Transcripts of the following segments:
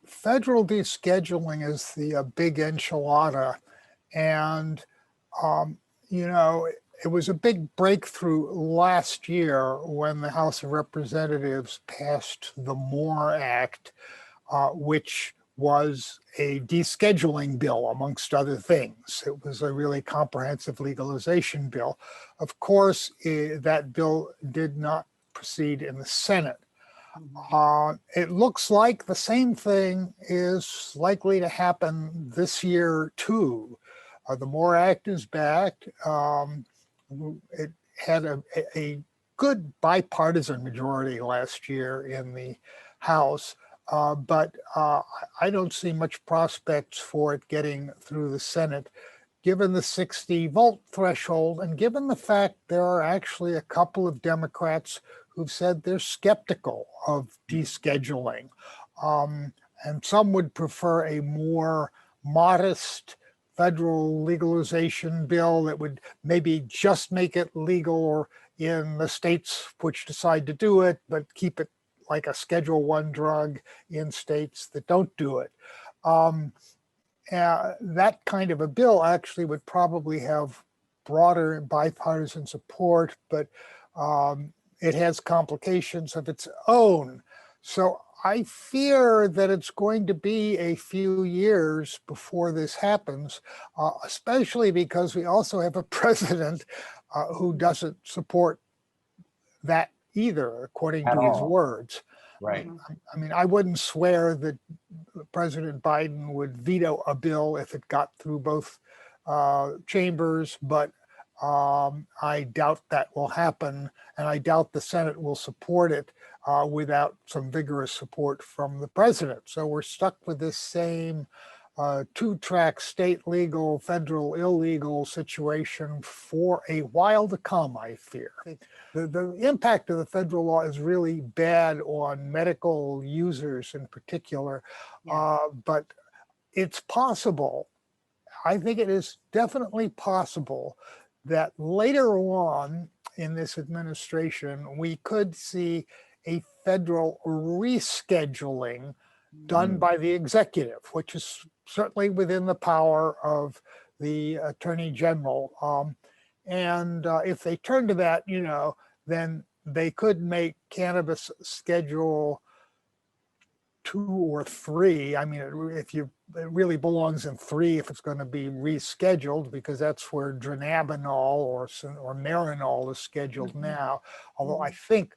Federal descheduling is the big enchilada, and you know, it was a big breakthrough last year when the House of Representatives passed the MORE Act, which was a descheduling bill, amongst other things. It was a really comprehensive legalization bill. Of course, that bill did not proceed in the Senate. It looks like the same thing is likely to happen this year too. The MORE Act is back. It had a good bipartisan majority last year in the House, but I don't see much prospects for it getting through the Senate, given the 60-vote threshold, and given the fact there are actually a couple of Democrats who've said they're skeptical of descheduling. And some would prefer a more modest federal legalization bill that would maybe just make it legal in the states which decide to do it, but keep it like a Schedule I drug in states that don't do it. That kind of a bill actually would probably have broader bipartisan support, but it has complications of its own. So I fear that it's going to be a few years before this happens, especially because we also have a president who doesn't support that either, according to his words. Right. I mean, I wouldn't swear that President Biden would veto a bill if it got through both chambers, but I doubt that will happen, and I doubt the Senate will support it without some vigorous support from the president. So we're stuck with this same two-track state legal, federal illegal situation for a while to come, I fear. The impact of the federal law is really bad on medical users in particular, but it's possible, I think it is definitely possible, that later on in this administration, we could see a federal rescheduling done by the executive, which is certainly within the power of the Attorney General. And if they turn to that, you know, then they could make cannabis Schedule 2 or 3. I mean, it really belongs in 3 if it's going to be rescheduled, because that's where dronabinol or Marinol is scheduled now. Although I think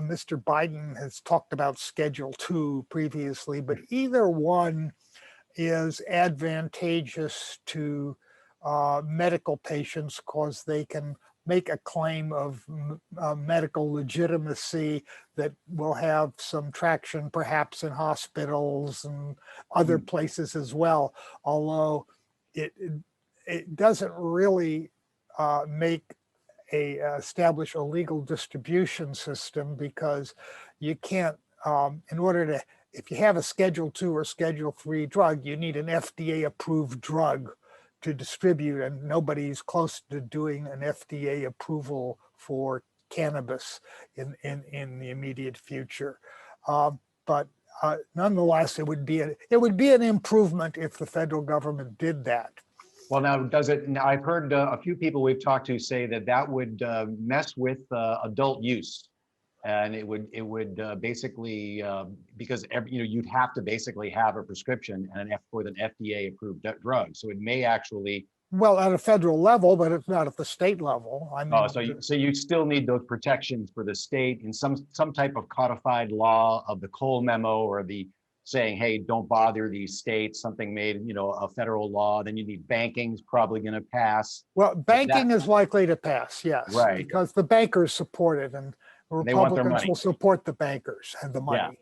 Mr. Biden has talked about Schedule 2 previously, but either one is advantageous to medical patients because they can make a claim of medical legitimacy that will have some traction perhaps in hospitals and other places as well, although it doesn't really establish a legal distribution system, because you can't, in order to, if you have a Schedule 2 or Schedule 3 drug, you need an FDA approved drug to distribute, and nobody's close to doing an FDA approval for cannabis in the immediate future. But nonetheless, it would be an improvement if the federal government did that. Well, now does it? Now I've heard a few people we've talked to say that would mess with adult use, and it would basically because you'd have to basically have a prescription and for an FDA approved drug. So it may actually, well, at a federal level, but it's not at the state level. I mean, so you still need those protections for the state in some type of codified law of the Cole memo, or the saying, hey, don't bother these states, something made, a federal law. Then you need banking's probably going to pass. Well, banking is likely to pass, yes, right, because the bankers support it, and Republicans will support the bankers and the money.